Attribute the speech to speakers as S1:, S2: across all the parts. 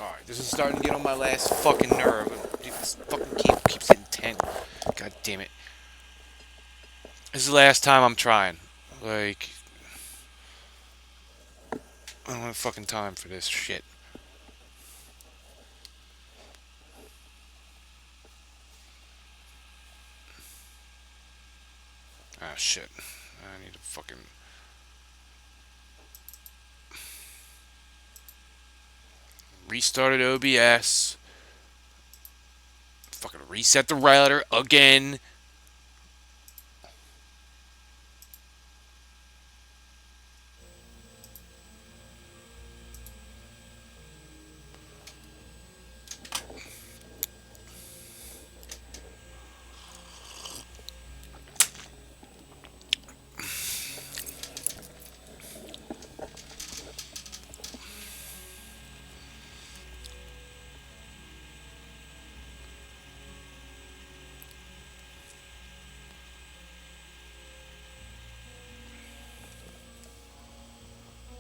S1: Alright, this is starting to get on my last fucking nerve. This fucking cable keeps hitting 10. God damn it. This is the last time I'm trying. Like, I don't have fucking time for this shit. Ah, shit. I need to fucking... Restarted OBS. Fucking reset the router again.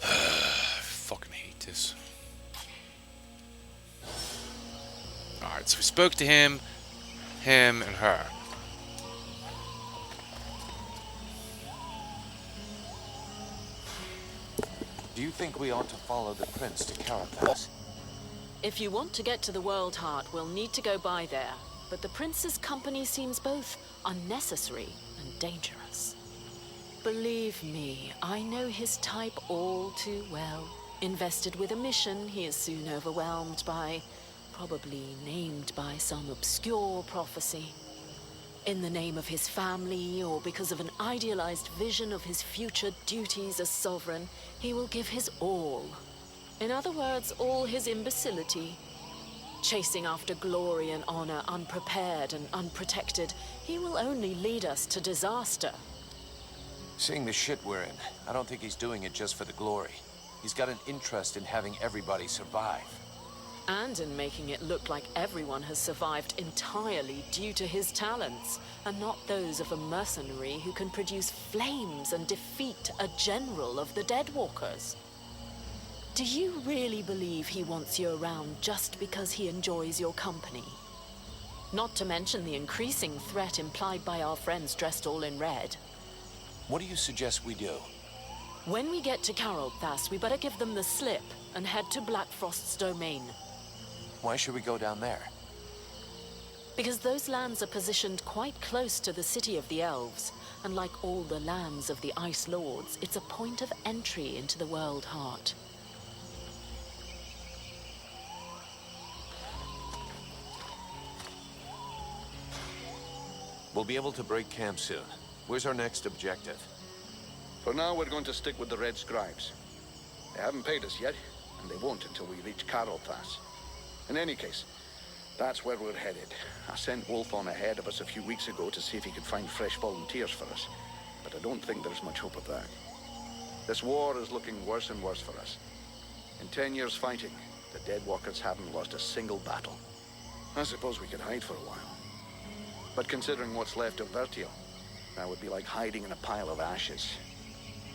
S1: Fucking hate this. Alright, so we spoke to him, and her.
S2: Do you think we ought to follow the prince to Carapace?
S3: If you want to get to the World Heart, we'll need to go by there. But the prince's company seems both unnecessary and dangerous. Believe me, I know his type all too well. Invested with a mission he is soon overwhelmed by, probably named by some obscure prophecy. In the name of his family, or because of an idealized vision of his future duties as sovereign, he will give his all. In other words, all his imbecility. Chasing after glory and honor, unprepared and unprotected, he will only lead us to disaster.
S2: Seeing the shit we're in, I don't think he's doing it just for the glory. He's got an interest in having everybody survive.
S3: And in making it look like everyone has survived entirely due to his talents, and not those of a mercenary who can produce flames and defeat a general of the Deadwalkers. Do you really believe he wants you around just because he enjoys your company? Not to mention the increasing threat implied by our friends dressed all in red.
S2: What do you suggest we do?
S3: When we get to Carolthas, we better give them the slip and head to Blackfrost's domain.
S2: Why should we go down there?
S3: Because those lands are positioned quite close to the city of the elves, and like all the lands of the Ice Lords, it's a point of entry into the World Heart.
S2: We'll be able to break camp soon. Where's our next objective?
S4: For now, we're going to stick with the Red Scribes. They haven't paid us yet, and they won't until we reach Carolthas. In any case, that's where we're headed. I sent Wolf on ahead of us a few weeks ago to see if he could find fresh volunteers for us, but I don't think there's much hope of that. This war is looking worse and worse for us. In 10 years fighting, the Deadwalkers haven't lost a single battle. I suppose we could hide for a while. But considering what's left of Vertio, that would be like hiding in a pile of ashes.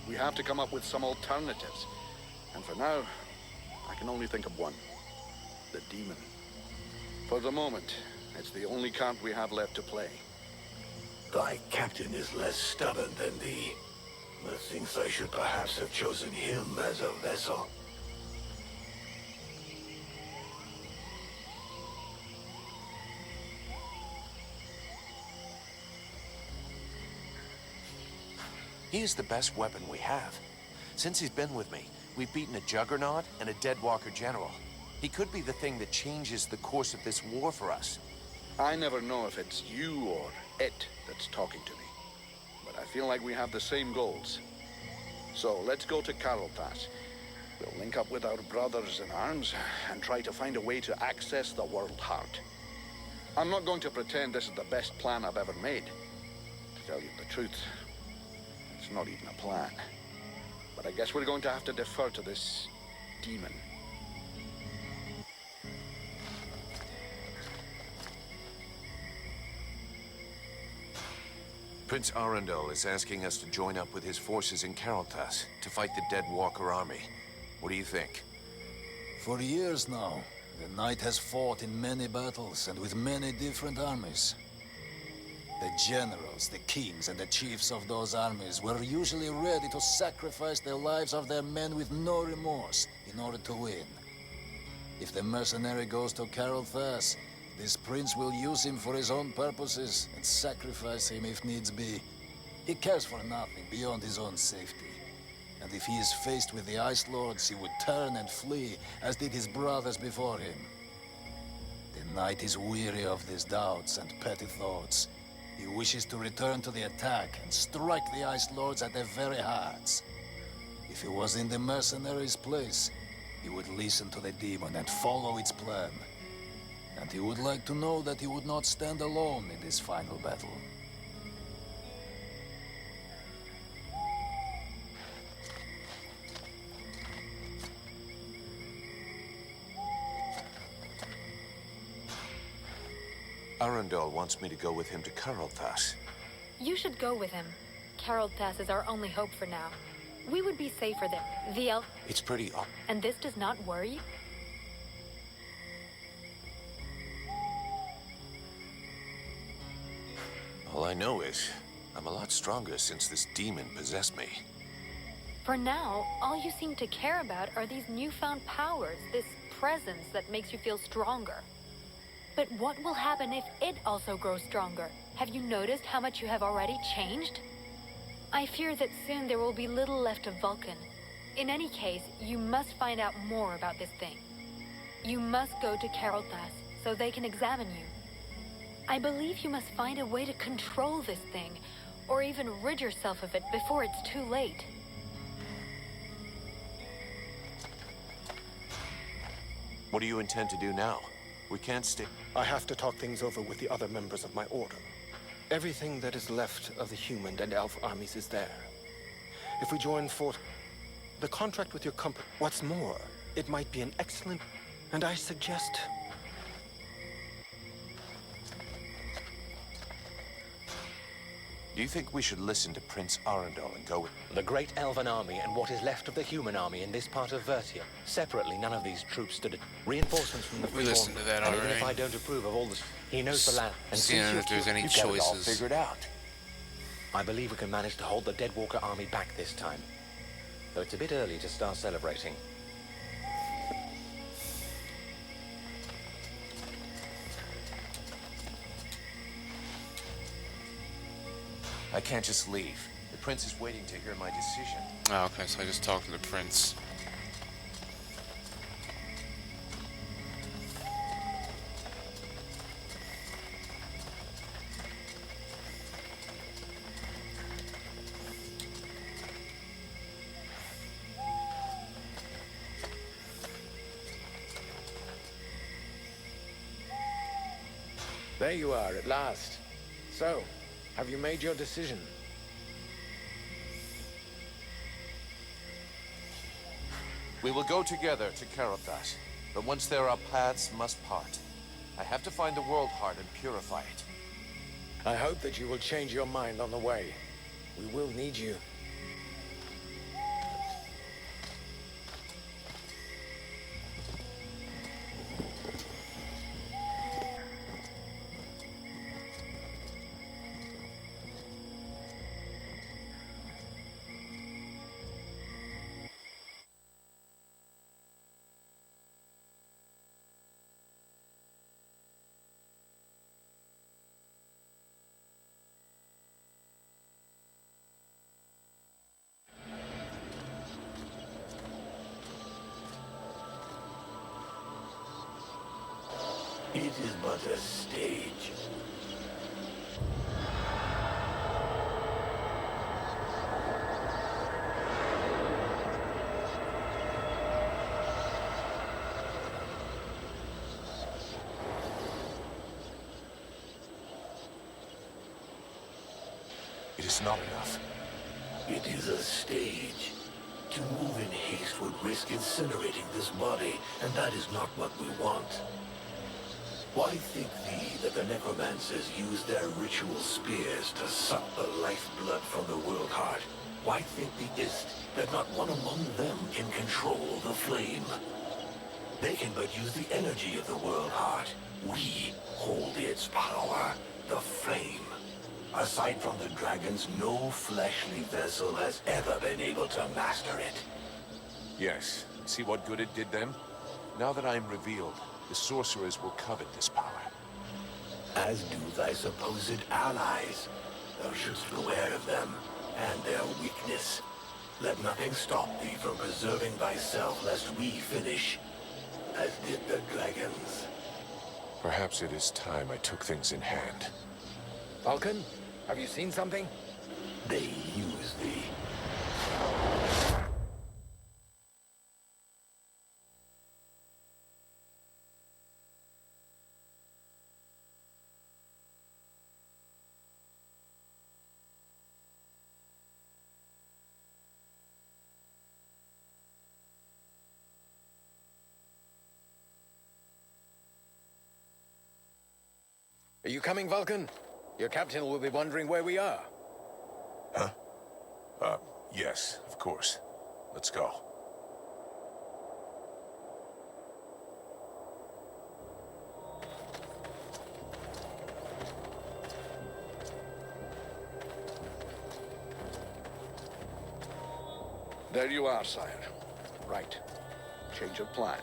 S4: We have to come up with some alternatives. And for now, I can only think of one. The demon. For the moment, it's the only card we have left to play.
S5: Thy captain is less stubborn than thee. Methinks I should perhaps have chosen him as a vessel.
S2: He is the best weapon we have. Since he's been with me, we've beaten a Juggernaut and a Deadwalker general. He could be the thing that changes the course of this war for us.
S4: I never know if it's you or it that's talking to me. But I feel like we have the same goals. So let's go to Carolthas. We'll link up with our brothers in arms and try to find a way to access the World Heart. I'm not going to pretend this is the best plan I've ever made. To tell you the truth, it's not even a plan. But I guess we're going to have to defer to this demon.
S2: Prince Arundel is asking us to join up with his forces in Carolthas to fight the Deadwalker army. What do you think?
S5: For years now,
S6: The knight has fought in many battles and with many different armies. The generals, the kings, and the chiefs of those armies were usually ready to sacrifice the lives of their men with no remorse in order to win. If the mercenary goes to Carol Thas, this prince will use him for his own purposes and sacrifice him if needs be. He cares for nothing beyond his own safety. And if he is faced with the Ice Lords, he would turn and flee, as did his brothers before him. The knight is weary of these doubts and petty thoughts. He wishes to return to the attack and strike the Ice Lords at their very hearts. If he was in the mercenaries' place, he would listen to the demon and follow its plan. And he would like to know that he would not stand alone in this final battle.
S2: Arundel wants me to go with him to Karlthas.
S7: You should go with him. Carolthas is our only hope for now. We would be safer there. The elf...
S2: It's pretty
S7: And this does not worry you?
S2: All I know is, I'm a lot stronger since this demon possessed me.
S7: For now, all you seem to care about are these newfound powers, this presence that makes you feel stronger. But what will happen if it also grows stronger? Have you noticed how much you have already changed? I fear that soon there will be little left of Vulcan. In any case, you must find out more about this thing. You must go to Carolthas so they can examine you. I believe you must find a way to control this thing, or even rid yourself of it before it's too late.
S2: What do you intend to do now? We can't stay.
S8: I have to talk things over with the other members of my order. Everything that is left of the human and elf armies is there. If we join the contract with your company... What's more, it might be an excellent... And I suggest...
S2: Do you think we should listen to Prince Arundel and go with...
S9: The great elven army and what is left of the human army in this part of Vertia. Separately, none of these troops stood at reinforcements from the
S1: We listened to that
S9: and even
S1: already.
S9: if I don't approve of all this, he knows the land. And
S1: Seeing
S9: since
S1: if there's
S9: you're
S1: any
S2: You got it all
S1: choices.
S2: figured out.
S9: I believe we can manage to hold the Deadwalker army back this time. Though it's a bit early to start celebrating.
S2: I can't just leave. The prince is waiting to hear my decision.
S1: Oh, okay, so I just talked to the prince.
S10: There you are, at last. So, have you made your decision?
S2: We will go together to Karlthas, but once there our paths must part. I have to find the World Heart and purify it.
S10: I hope that you will change your mind on the way. We will need you.
S5: It is but a stage.
S2: It is not enough.
S5: It is a stage. To move in haste would risk incinerating this body, and that is not what we want. Why think thee that the necromancers use their ritual spears to suck the lifeblood from the World Heart? Why think thee is't that not one among them can control the flame? They can but use the energy of the World Heart. We hold its power, the flame. Aside from the dragons, no fleshly vessel has ever been able to master it.
S2: Yes. See what good it did them? Now that I am revealed, the sorcerers will covet this power.
S5: As do thy supposed allies. Thou shouldst beware of them, and their weakness. Let nothing stop thee from preserving thyself, lest we finish, as did the dragons.
S2: Perhaps it is time I took things in hand.
S10: Vulcan, have you seen something?
S5: They use thee.
S10: Are you coming, Vulcan? Your captain will be wondering where we are.
S2: Huh? Yes, of course. Let's go.
S4: There you are, sire. Right. Change of plan.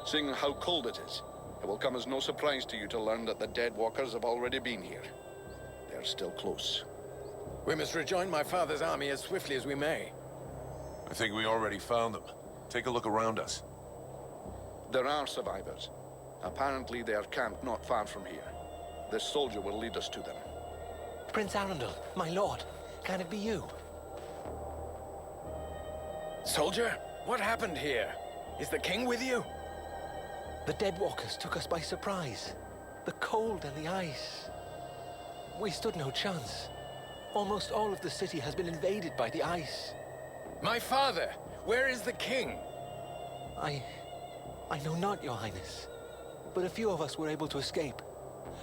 S4: Seeing how cold it is, it will come as no surprise to you to learn that the dead walkers have already been here. They're still close.
S10: We must rejoin my father's army as swiftly as we may.
S2: I think we already found them. Take a look around us.
S4: There are survivors. Apparently they are camped not far from here. This soldier will lead us to them.
S9: Prince Arundel, my lord, can it be you?
S10: Soldier, what happened here? Is the king with you?
S9: The Deadwalkers took us by surprise. The cold and the ice. We stood no chance. Almost all of the city has been invaded by the ice.
S10: My father, where is the king?
S9: I know not, Your Highness. But a few of us were able to escape.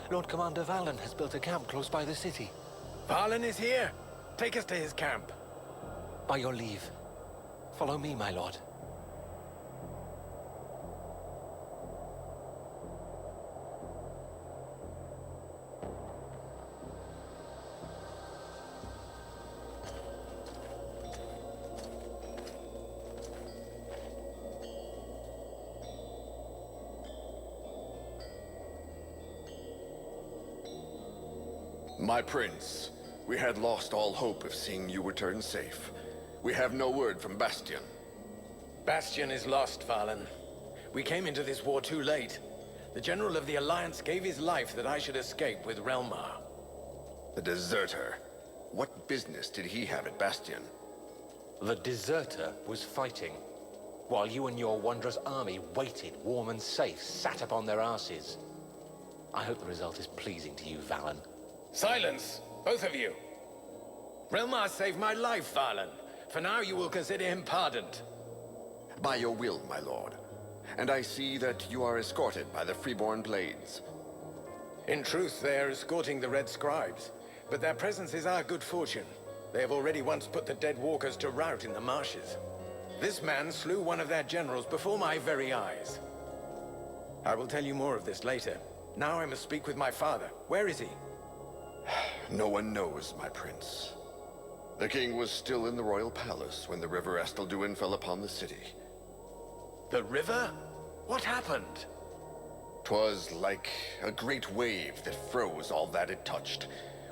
S9: Lord Commander Valen has built a camp close by the city.
S10: Valen is here. Take us to his camp.
S9: By your leave. Follow me, my lord.
S11: My prince, we had lost all hope of seeing you return safe. We have no word from Bastion.
S10: Bastion is lost, Valen. We came into this war too late. The General of the Alliance gave his life that I should escape with Relmar.
S11: The deserter. What business did he have at Bastion?
S9: The deserter was fighting, while you and your wondrous army waited, warm and safe, sat upon their asses. I hope the result is pleasing to you, Valen.
S10: Silence, both of you. Relmar saved my life, Valen. For now, you will consider him pardoned.
S11: By your will, my lord. And I see that you are escorted by the Freeborn Blades.
S10: In truth, they are escorting the Red Scribes, but their presence is our good fortune. They have already once put the dead walkers to rout in the marshes. This man slew one of their generals before my very eyes. I will tell you more of this later. Now I must speak with my father. Where is he?
S11: No one knows, my prince. The king was still in the royal palace when the river Estelduin fell upon the city.
S10: The river? What happened?
S11: 'Twas like a great wave that froze all that it touched.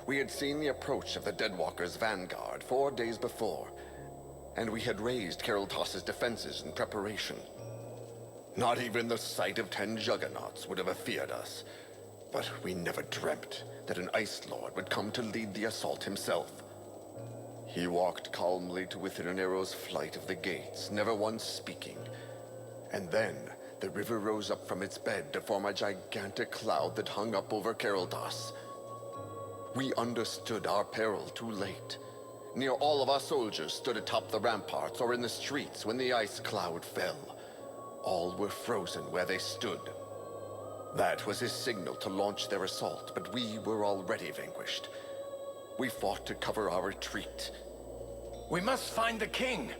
S11: We had seen the approach of the Deadwalkers' vanguard 4 days before, and we had raised Keraltos' defenses in preparation. Not even the sight of 10 juggernauts would have afeared us, but we never dreamt that an Ice Lord would come to lead the assault himself. He walked calmly to within an arrow's flight of the gates, never once speaking. And then the river rose up from its bed to form a gigantic cloud that hung up over Keraltos. We understood our peril too late. Near all of our soldiers stood atop the ramparts or in the streets when the ice cloud fell. All were frozen where they stood. That was his signal to launch their assault, but we were already vanquished. We fought to cover our retreat.
S10: We must find the king.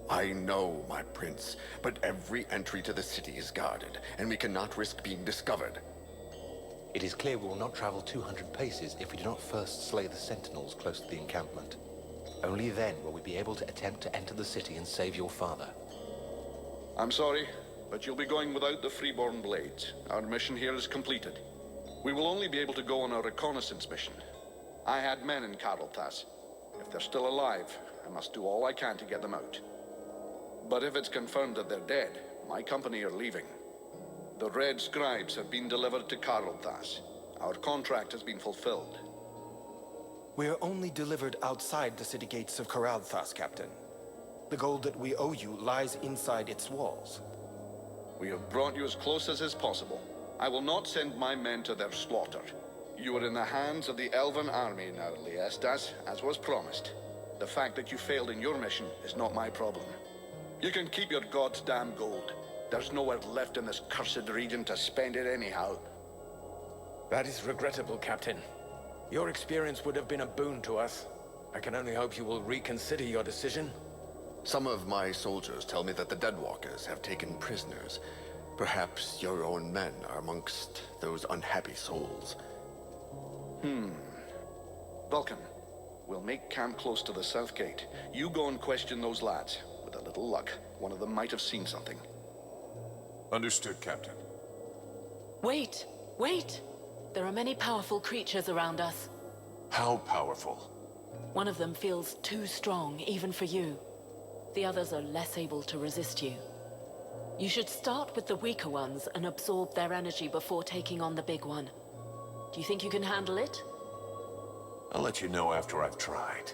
S11: I know, my prince, but every entry to the city is guarded, and we cannot risk being discovered.
S9: It is clear we will not travel 200 paces if we do not first slay the sentinels close to the encampment. Only then will we be able to attempt to enter the city and save your father.
S4: I'm sorry, but you'll be going without the freeborn blades. Our mission here is completed. We will only be able to go on a reconnaissance mission. I had men in Carlthas. If they're still alive, I must do all I can to get them out. But if it's confirmed that they're dead, my company are leaving. The Red Scribes have been delivered to Carlthas. Our contract has been fulfilled.
S8: We are only delivered outside the city gates of Caralthas, Captain. The gold that we owe you lies inside its walls.
S4: We have brought you as close as is possible. I will not send my men to their slaughter. You are in the hands of the Elven army now, Liestas, as was promised. The fact that you failed in your mission is not my problem. You can keep your goddamn gold. There's nowhere left in this cursed region to spend it anyhow.
S10: That is regrettable, Captain. Your experience would have been a boon to us. I can only hope you will reconsider your decision.
S11: Some of my soldiers tell me that the Deadwalkers have taken prisoners. Perhaps your own men are amongst those unhappy souls.
S4: Vulcan, we'll make camp close to the south gate. You go and question those lads. With a little luck, one of them might have seen something.
S12: Understood, Captain.
S3: Wait! Wait! There are many powerful creatures around us.
S12: How powerful?
S3: One of them feels too strong, even for you. The others are less able to resist you. You should start with the weaker ones and absorb their energy before taking on the big one. Do you think you can handle it?
S12: I'll let you know after I've tried.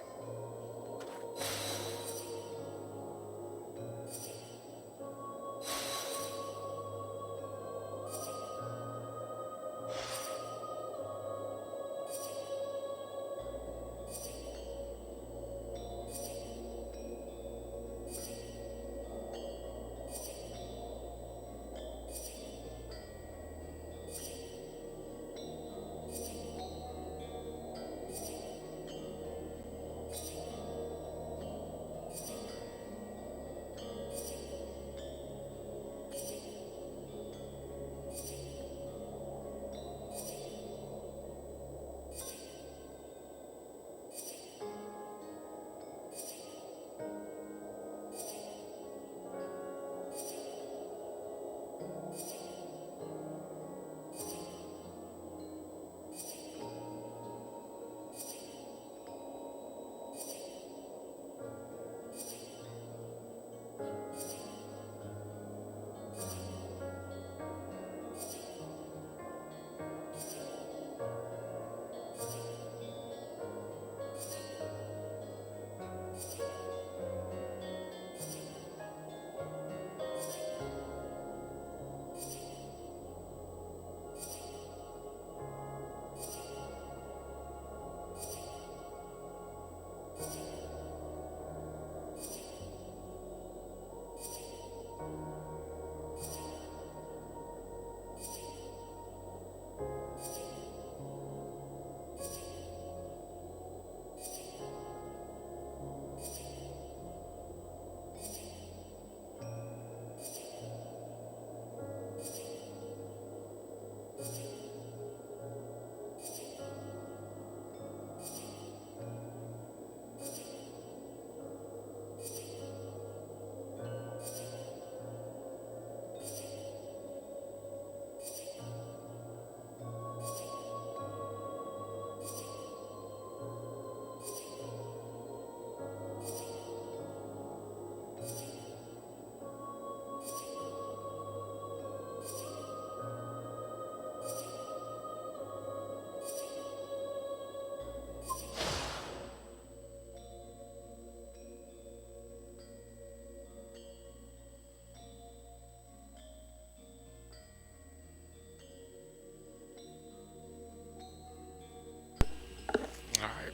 S1: Alright.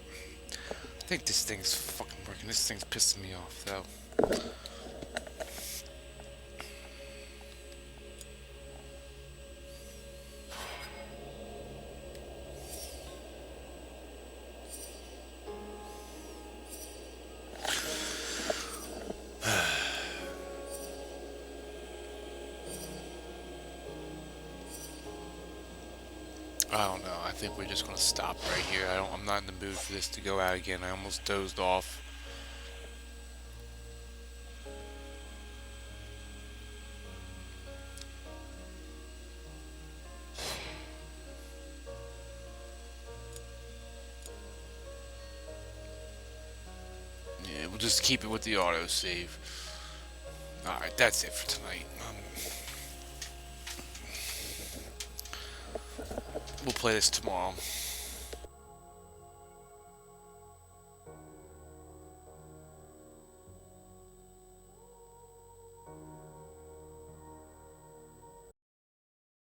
S1: I think this thing's fucking working. This thing's pissing me off, though. I don't know. I think we're just gonna stop right here. I'm not in the mood for this to go out again. I almost dozed off. Yeah, we'll just keep it with the autosave. Alright, that's it for tonight. We'll play this tomorrow.